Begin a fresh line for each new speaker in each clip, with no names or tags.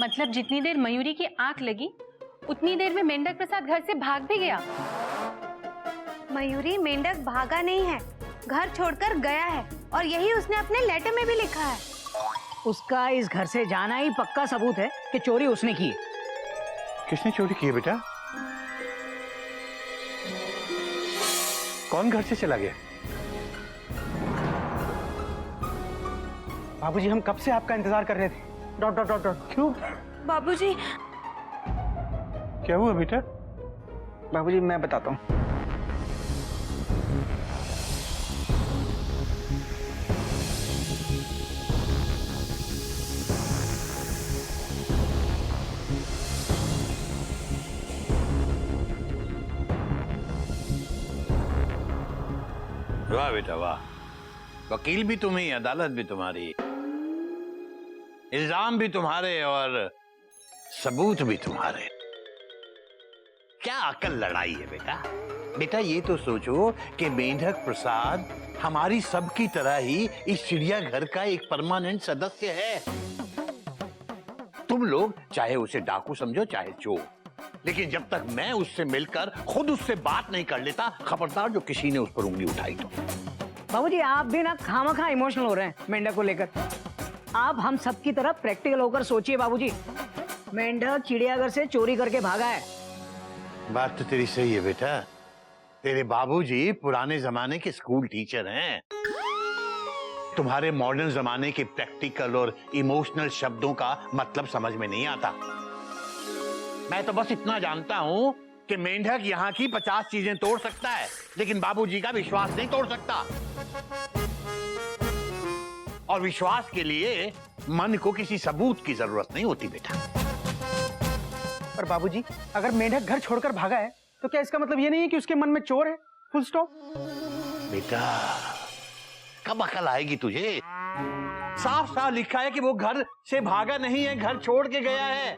मतलब जितनी देर मयूरी की आंख लगी उतनी देर में मेंढक प्रसाद घर से भाग भी गया।
मयूरी मेंढक भागा नहीं है, घर छोड़कर गया है और यही उसने अपने लेटर में भी लिखा है।
उसका इस घर से जाना ही पक्का सबूत है कि चोरी उसने की है।
किसने चोरी की है बेटा? कौन घर से चला गया?
बाबूजी हम कब से आपका इंतजार कर रहे थे। Dot dot dot dot. क्यों
बाबूजी?
क्या हुआ बेटा?
बाबूजी मैं बताता हूँ।
वाह बेटा वाह, वकील भी तुम्ही, अदालत भी तुम्हारी, इल्जाम भी तुम्हारे और सबूत भी तुम्हारे। क्या अकल लड़ाई है बेटा। बेटा ये तो सोचो कि मेंढक प्रसाद हमारी सबकी तरह ही इस चिड़ियाघर का एक परमानेंट सदस्य है। तुम लोग चाहे उसे डाकू समझो चाहे चोर, लेकिन जब तक मैं उससे मिलकर खुद उससे बात नहीं कर लेता, खबरदार जो किसी ने उस पर उंगली उठाई तो।
बाबूजी आप भी ना खामखा इमोशनल हो रहे हैं मेंढक को लेकर। आप हम सब की तरह प्रैक्टिकल होकर सोचिए बाबूजी। मेंढक चिड़ियाघर से चोरी करके भागा है।
बात तो तेरी सही है बेटा। तेरे बाबूजी पुराने जमाने के स्कूल टीचर हैं। तुम्हारे मॉडर्न जमाने के प्रैक्टिकल और इमोशनल शब्दों का मतलब समझ में नहीं आता। मैं तो बस इतना जानता हूं कि मेंढक यहाँ की 50 चीजें तोड़ सकता है, लेकिन बाबूजी का विश्वास नहीं तोड़ सकता। और विश्वास के लिए मन को किसी सबूत की जरूरत नहीं होती बेटा।
पर बाबूजी अगर मेंढक घर छोड़कर भागा है तो क्या इसका मतलब ये नहीं है कि उसके मन में चोर है? Full stop.
बेटा कब अकल आएगी तुझे? साफ साफ लिखा है कि वो घर से भागा नहीं है, घर छोड़ के गया है।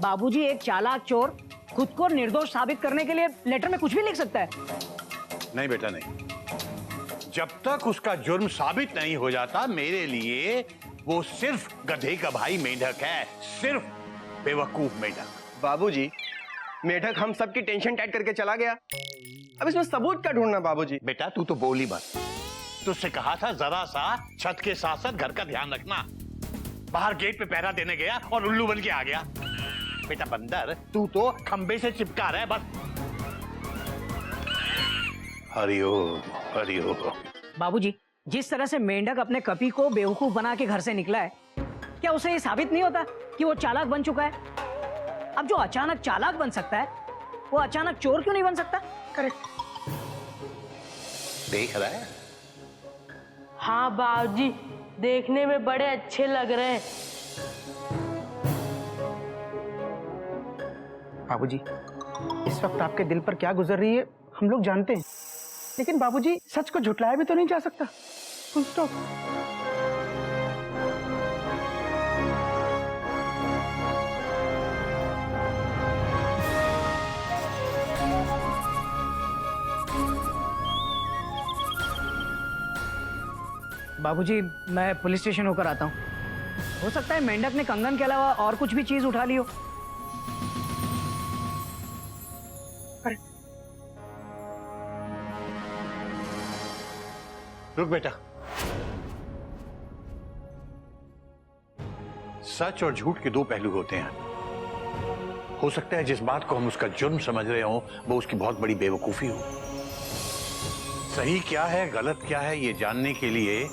बाबूजी एक चालाक चोर खुद को निर्दोष साबित करने के लिए लेटर में कुछ भी लिख सकता है।
नहीं बेटा नहीं, जब तक उसका जुर्म साबित नहीं हो जाता मेरे लिए वो सिर्फ गधे का भाई मेंढक है, सिर्फ बेवकूफ मेंढक।
बाबूजी मेंढक हम सबकी टेंशन टाइट करके चला गया, अब इसमें सबूत क्या ढूंढना बाबूजी?
बेटा तू तो बोली मत। तुझसे कहा था जरा सा छत के साथ साथ घर का ध्यान रखना। बाहर गेट पे पहरा देने गया और उल्लू बन के आ गया। बेटा बंदर तू तो खंबे से चिपका रहा है बस। हरिओम हरिओम।
बाबूजी जिस तरह से मेंढक अपने कपी को बेवकूफ बना के घर से निकला है, क्या उसे ये साबित नहीं होता कि वो चालाक बन चुका है? अब जो अचानक चालाक बन सकता है वो अचानक चोर क्यों नहीं बन सकता?
करेक्ट।
देख रहा है?
हाँ बाबूजी देखने में बड़े अच्छे लग रहे हैं।
बाबूजी इस वक्त आपके दिल पर क्या गुजर रही है हम लोग जानते हैं, लेकिन बाबूजी सच को झुटलाया भी तो नहीं जा सकता। Full stop.
बाबूजी मैं पुलिस स्टेशन होकर आता हूँ। हो सकता है मेंढक ने कंगन के अलावा और कुछ भी चीज उठा ली हो।
रुक बेटा, सच और झूठ के दो पहलू होते हैं। हो सकता है जिस बात को हम उसका जुर्म समझ रहे हो वो उसकी बहुत बड़ी बेवकूफी हो। सही क्या है गलत क्या है ये जानने के लिए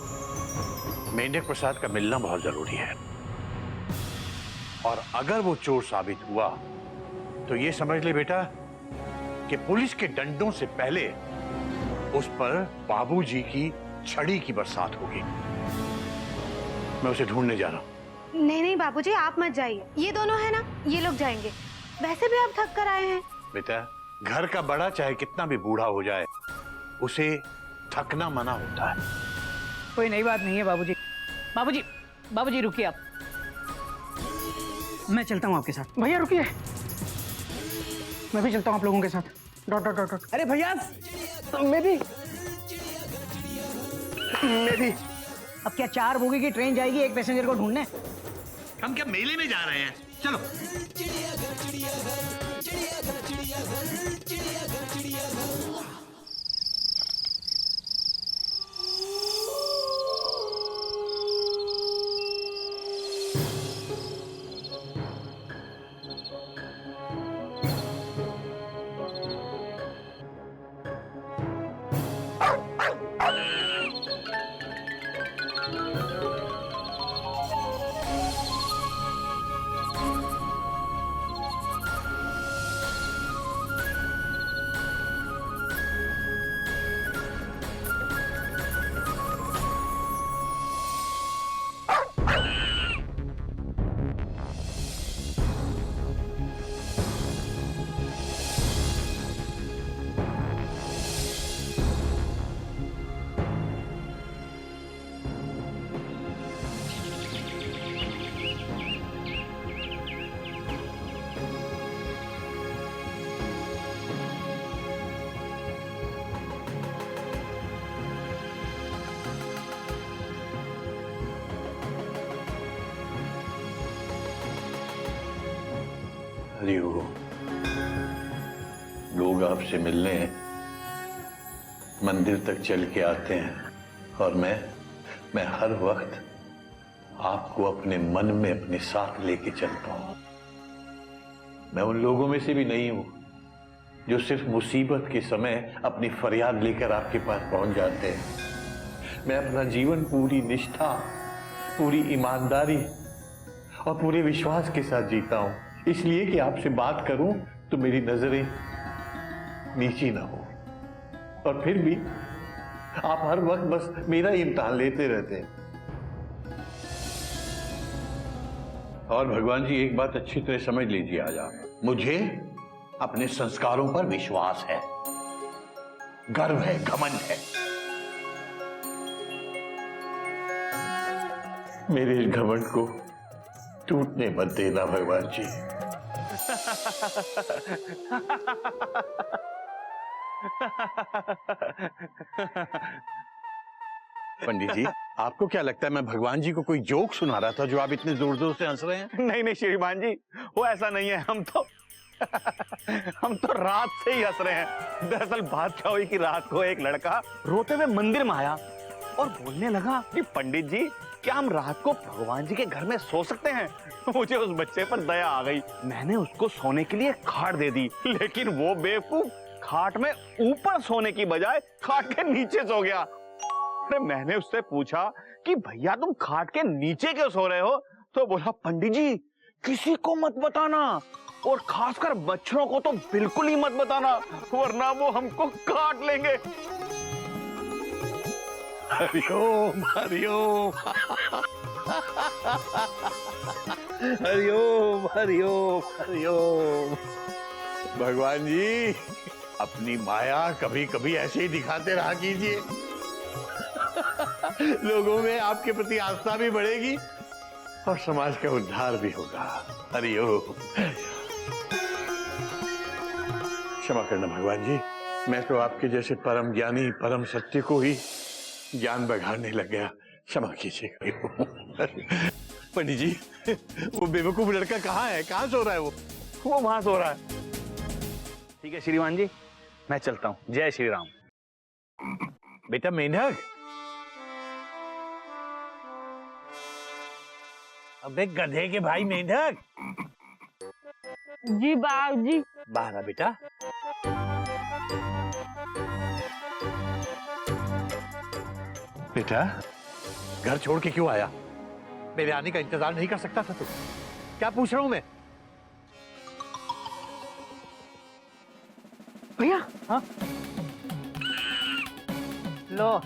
मेंढक प्रसाद का मिलना बहुत जरूरी है। और अगर वो चोर साबित हुआ तो ये समझ ले बेटा कि पुलिस के डंडों से पहले उस पर बाबूजी की छड़ी की बरसात होगी। मैं उसे ढूंढने जा रहा हूं।
नहीं नहीं बाबूजी आप मत जाइए, ये दोनों है ना ये लोग जाएंगे। वैसे भी आप थक कर आए हैं।
बेटा घर का बड़ा चाहे कितना भी बूढ़ा हो जाए उसे थकना मना होता है।
कोई नई बात नहीं है बाबूजी। बाबूजी बाबूजी रुकिए आप, मैं चलता हूँ आपके साथ।
भैया रुकिए, मैं भी चलता हूँ आप लोगों के साथ। Dot dot dot dot.
अरे भैया
मैं भी।
अब क्या 4 बोगी की ट्रेन जाएगी एक पैसेंजर को ढूंढने?
हम क्या मेले में जा रहे हैं? चलो। हरिओ, लोग आपसे मिलने मंदिर तक चल के आते हैं और मैं हर वक्त आपको अपने मन में अपने साथ लेके चलता हूं। मैं उन लोगों में से भी नहीं हूं जो सिर्फ मुसीबत के समय अपनी फरियाद लेकर आपके पास पहुंच जाते हैं। मैं अपना जीवन पूरी निष्ठा, पूरी ईमानदारी और पूरे विश्वास के साथ जीता हूं, इसलिए कि आपसे बात करूं तो मेरी नजरें नीची ना हो। और फिर भी आप हर वक्त बस मेरा ही इम्तिहान लेते रहते हैं। और भगवान जी, एक बात अच्छी तरह समझ लीजिए आज आप, मुझे अपने संस्कारों पर विश्वास है, गर्व है, घमंड है। मेरे इस घमंड को टूटने मत देना भगवान जी। पंडित जी, आपको क्या लगता है मैं भगवान जी को कोई जोक सुना रहा था जो आप इतने जोर जोर से हंस रहे हैं?
नहीं नहीं श्रीमान जी, वो ऐसा नहीं है। हम तो रात से ही हंस रहे हैं। दरअसल बात क्या हुई कि रात को एक लड़का रोते हुए मंदिर में आया और बोलने लगा कि पंडित जी, क्या हम रात को भगवान जी के घर में सो सकते हैं? मुझे उस बच्चे पर दया आ गई। मैंने उसको सोने के लिए खाट दे दी, लेकिन वो बेवकूफ खाट में ऊपर सोने की बजाय खाट के नीचे सो गया। अरे मैंने उससे पूछा कि भैया तुम खाट के नीचे क्यों सो रहे हो? तो बोला, पंडित जी किसी को मत बताना, और खासकर बच्चों को तो बिल्कुल ही मत बताना, वरना वो हमको काट लेंगे।
हरिओम हरिओम हरिओम हरिओम हरिओम। भगवान जी, अपनी माया कभी कभी ऐसे ही दिखाते रहा कीजिए। लोगों में आपके प्रति आस्था भी बढ़ेगी और समाज का उद्धार भी होगा। हरिओम। क्षमा करना भगवान जी, मैं तो आपके जैसे परम ज्ञानी, परम सत्य को ही ज्ञान बघाड़ने लग गया, क्षमा कीजिएगा। पंडित जी, वो बेवकूफ लड़का कहाँ है? कहाँ सो रहा है वो?
वो वहां सो रहा है। ठीक है श्रीमान जी, मैं चलता हूँ। जय श्री राम।
बेटा मेंढक, अबे गधे के भाई मेंढक,
जी बाबूजी।
बाहर आ बेटा। बेटा, घर छोड़ के क्यों आया? मेरे आने का इंतजार नहीं कर सकता था तू? क्या पूछ रहा हूं मैं?
भैया, हाँ लो,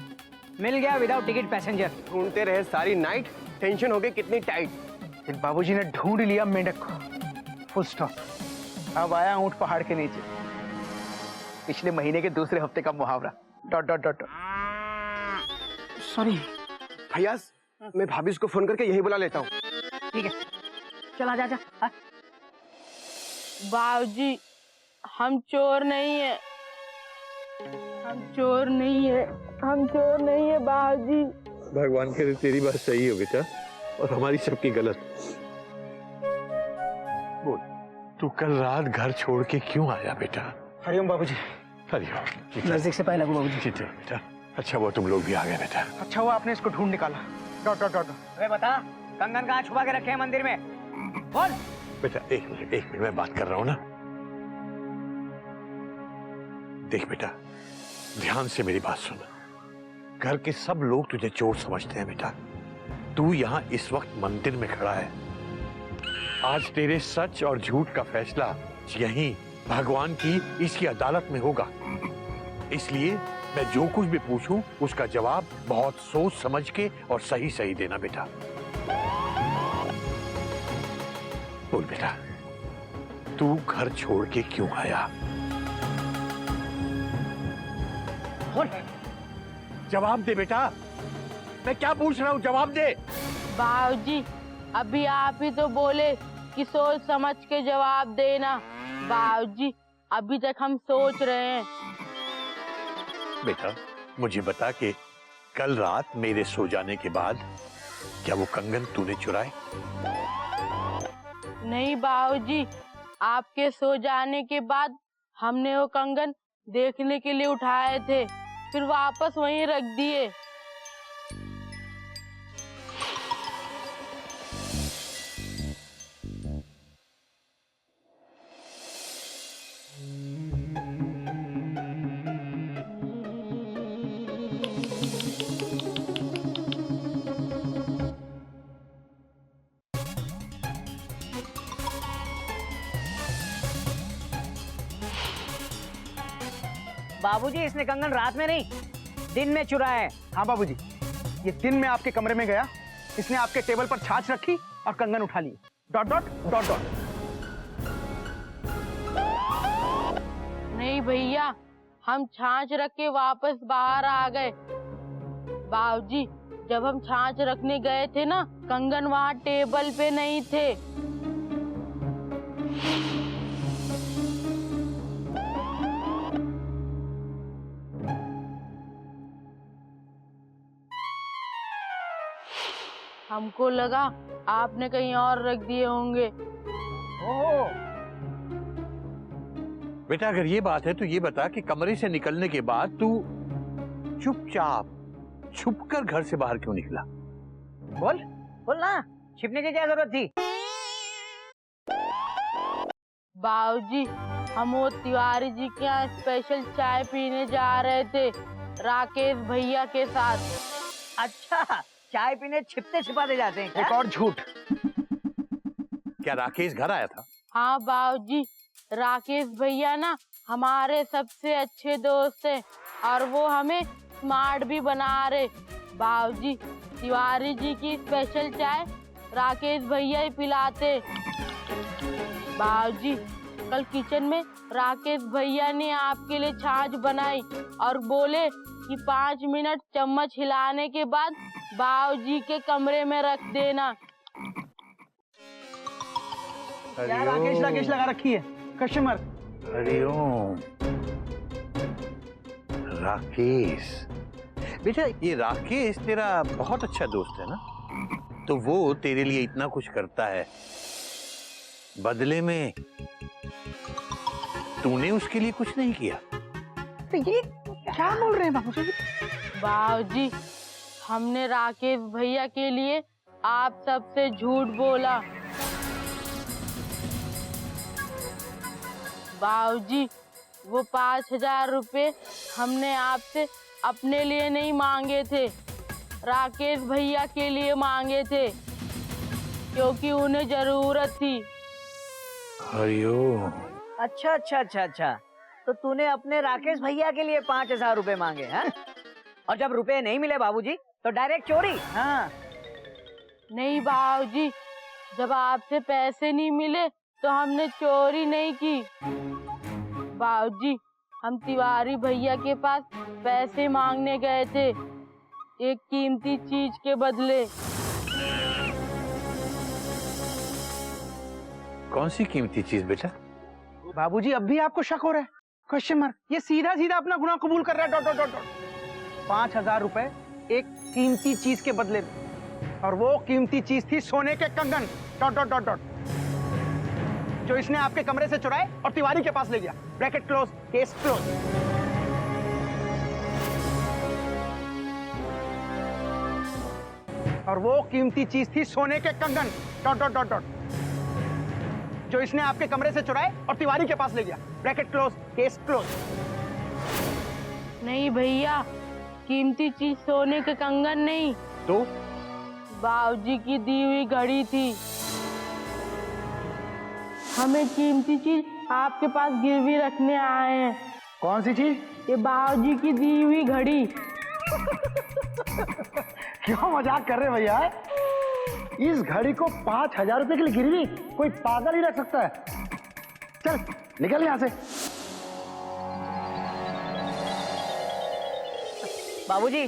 मिल गया विदाउट टिकट पैसेंजर।
ढूंढते रहे सारी नाइट, टेंशन हो गई कितनी टाइट। फिर बाबूजी ने ढूंढ लिया मेंढक को। Full stop. अब आया ऊंट पहाड़ के नीचे। पिछले महीने के दूसरे हफ्ते का मुहावरा। Dot dot dot. सॉरी
भैया, मैं भाभी को फोन करके यही बुला लेता हूँ।
ठीक है, चल आजा आजा।
बाबूजी, हम चोर नहीं है, हम चोर नहीं है, हम चोर नहीं है बाबूजी।
भगवान करे तेरी बात सही हो बेटा और हमारी सबकी गलत। तू कल रात घर छोड़ के क्यों आया बेटा?
हरिओम बाबूजी।
हरिओम।
नजदीक से पहले बाबूजी।
ठीक है बेटा। अच्छा वो तुम लोग भी आ गए बेटा।
अच्छा हुआ आपने इसको ढूंढ निकाला। Dot dot dot.
अरे बता, कंगन कहाँ छुपा के रखे हैं मंदिर में? बोल।
बेटा एक मिनट मैं बात कर रहा हूं ना। देख बेटा, ध्यान से मेरी बात सुन। घर के सब लोग तुझे चोर समझते हैं बेटा। तू यहाँ इस वक्त मंदिर में खड़ा है। आज तेरे सच और झूठ का फैसला यहीं भगवान की इसकी अदालत में होगा। इसलिए मैं जो कुछ भी पूछूं उसका जवाब बहुत सोच समझ के और सही सही देना बेटा। बोल बेटा, तू घर छोड़ के क्यों आया?
बोल।
जवाब दे बेटा, मैं क्या पूछ रहा हूँ, जवाब दे।
बाबूजी, अभी आप ही तो बोले कि सोच समझ के जवाब देना। बाबूजी, अभी तक हम सोच रहे हैं।
बेटा मुझे बता कि कल रात मेरे सो जाने के बाद क्या वो कंगन तूने चुराए?
नहीं बाबूजी, आपके सो जाने के बाद हमने वो कंगन देखने के लिए उठाए थे, फिर वापस वहीं रख दिए।
बाबूजी, इसने कंगन रात में नहीं दिन में चुराया है।
हाँ बाबूजी, ये दिन में आपके कमरे में गया, इसने आपके टेबल पर छाछ रखी और कंगन उठा ली। Dot dot dot dot.
नहीं भैया, हम छाछ रख के वापस बाहर आ गए। बाबूजी, जब हम छाछ रखने गए थे ना, कंगन वहाँ टेबल पे नहीं थे। हमको लगा आपने कहीं और रख दिए होंगे।
ओह,
बेटा अगर ये बात है तो ये बता कि कमरे से निकलने के बाद तू चुपचाप छुपकर घर से बाहर क्यों निकला?
बोल बोल ना, छिपने की क्या जरूरत थी?
बाबूजी, हम वो तिवारी जी के यहाँ स्पेशल चाय पीने जा रहे थे राकेश भैया के साथ।
अच्छा, चाय पीने छिपते छिपाते जाते हैं क्या?
एक और झूठ।
क्या राकेश घर आया था?
हाँ बाबूजी, राकेश भैया ना हमारे सबसे अच्छे दोस्त हैं और वो हमें स्मार्ट भी बना रहे। बाबूजी, तिवारी जी की स्पेशल चाय राकेश भैया ही पिलाते। बाबूजी, कल किचन में राकेश भैया ने आपके लिए छाछ बनाई और बोले कि 5 मिनट चम्मच हिलाने के बाद बाबूजी के कमरे में रख देना।
क्या राकेश राकेश लगा रखी है? कस्टमर।
हरिओम। राकेश बेटा, ये राकेश तेरा बहुत अच्छा दोस्त है ना, तो वो तेरे लिए इतना कुछ करता है, बदले में तूने उसके लिए कुछ नहीं किया।
तो ये क्या बोल रहे हैं बाबूजी?
बाबूजी, हमने राकेश भैया के लिए आप सबसे झूठ बोला। बाबूजी, वो 5,000 रुपए हमने आपसे अपने लिए नहीं मांगे थे, राकेश भैया के लिए मांगे थे, क्योंकि उन्हें जरूरत थी।
हरिओम।
अच्छा अच्छा अच्छा अच्छा, तो तूने अपने राकेश भैया के लिए 5,000 रुपए मांगे हैं? और जब रुपए नहीं मिले बाबूजी तो डायरेक्ट चोरी? हाँ।
नहीं बाबूजी, जब आपसे पैसे नहीं मिले तो हमने चोरी नहीं की। बाबूजी, हम तिवारी भैया के पास पैसे मांगने गए थे एक कीमती चीज के बदले।
कौन सी कीमती चीज बेटा?
बाबूजी, अब भी आपको शक हो रहा है? Question mark. ये सीधा सीधा अपना गुनाह कबूल कर रहा है। Dot dot dot dot. 5,000 रुपए एक कीमती चीज के बदले में, और वो कीमती चीज थी सोने के कंगन। Dot dot dot dot. जो इसने आपके कमरे से चुराए और तिवारी के पास ले गया। Bracket close, case close. और वो कीमती चीज थी सोने के कंगन। डॉट डॉट डॉट डॉट, जो इसने आपके कमरे से चुराए और तिवारी के पास ले गया। Bracket close, case close.
नहीं भैया, कीमती चीज सोने के कंगन नहीं,
तो
बाबूजी की दी हुई घड़ी थी। हमें कीमती चीज आपके पास गिरवी रखने आए हैं।
कौन सी चीज?
ये बाबूजी की दी हुई घड़ी।
क्यों मजाक कर रहे भैया? इस घड़ी को 5,000 रुपए के लिए गिरवी कोई पागल ही रख सकता है। चल निकल यहाँ से।
बाबूजी,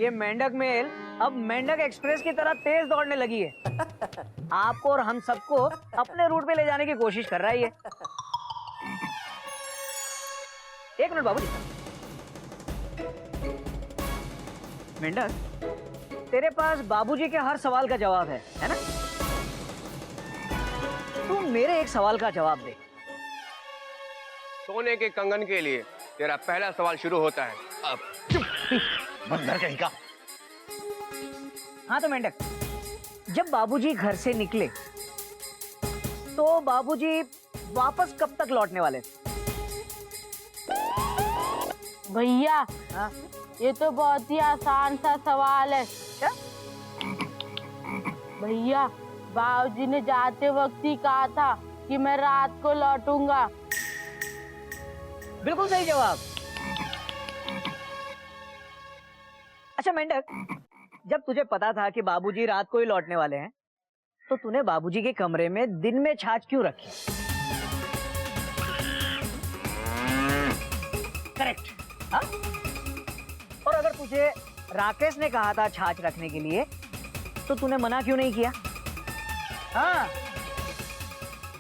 ये मेंढक मेल अब मेंढक एक्सप्रेस की तरह तेज दौड़ने लगी है। आपको और हम सबको अपने रूट पे ले जाने की कोशिश कर रहा है ये। एक मिनट बाबूजी। मेंढक, तेरे पास बाबूजी के हर सवाल का जवाब है ना? तू मेरे एक सवाल का जवाब दे।
सोने के कंगन के लिए तेरा पहला सवाल शुरू होता है अब।
बंदर कहीं का।
हाँ तो मेंढक, जब बाबूजी घर से निकले तो बाबूजी वापस कब तक लौटने वाले थे?
भैया,
हाँ?
ये तो बहुत ही आसान सा सवाल है।
क्या?
भैया, बाबूजी ने जाते वक्त ही कहा था कि मैं रात को लौटूंगा।
बिल्कुल सही जवाब। अच्छा मेंढक, जब तुझे पता था कि बाबूजी रात को ही लौटने वाले हैं, तो तूने बाबूजी के कमरे में दिन में छाछ क्यों रखी? करेक्ट। हाँ? और अगर तुझे राकेश ने कहा था छाछ रखने के लिए, तो तूने मना क्यों नहीं किया? हाँ,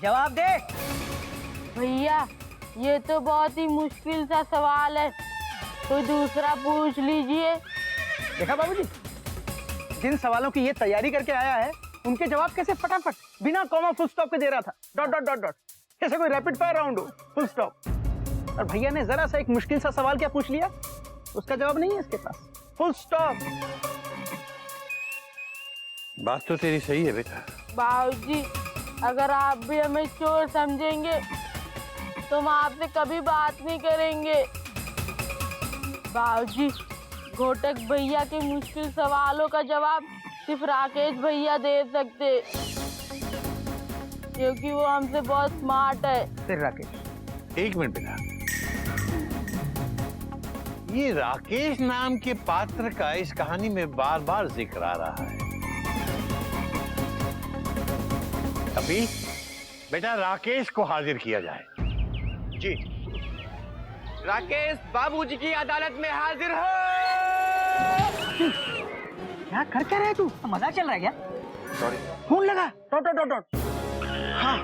जवाब दे।
भैया, ये तो बहुत ही मुश्किल सा सवाल है, कोई दूसरा पूछ लीजिए।
देखा बाबूजी, जिन सवालों की ये तैयारी करके आया है उनके जवाब कैसे फटाफट बिना कॉमा फुल स्टॉप के दे रहा था। डॉट डॉट डॉट डॉट, जैसे कोई रैपिड फायर राउंड हो। Full stop. और भैया ने जरा सा एक मुश्किल सा सवाल क्या पूछ लिया, उसका जवाब नहीं है इसके पास। Full stop.
बात तो तेरी सही है बेटा।
बाबूजी, अगर आप भी हमें चोर समझेंगे तो हम आपसे कभी बात नहीं करेंगे। बाबूजी, घोटक भैया के मुश्किल सवालों का जवाब सिर्फ राकेश भैया दे सकते, क्योंकि वो हमसे बहुत स्मार्ट है।
फिर राकेश,
एक मिनट बेटा, ये राकेश नाम के पात्र का इस कहानी में बार बार जिक्र आ रहा है। अभी बेटा राकेश को हाजिर किया जाए।
जी, राकेश बाबूजी की अदालत में हाजिर हो।
क्या कर क्या रहे तू? मजाक चल रहा है क्या?
सॉरी।
फोन लगा। Dot dot dot dot. हाँ,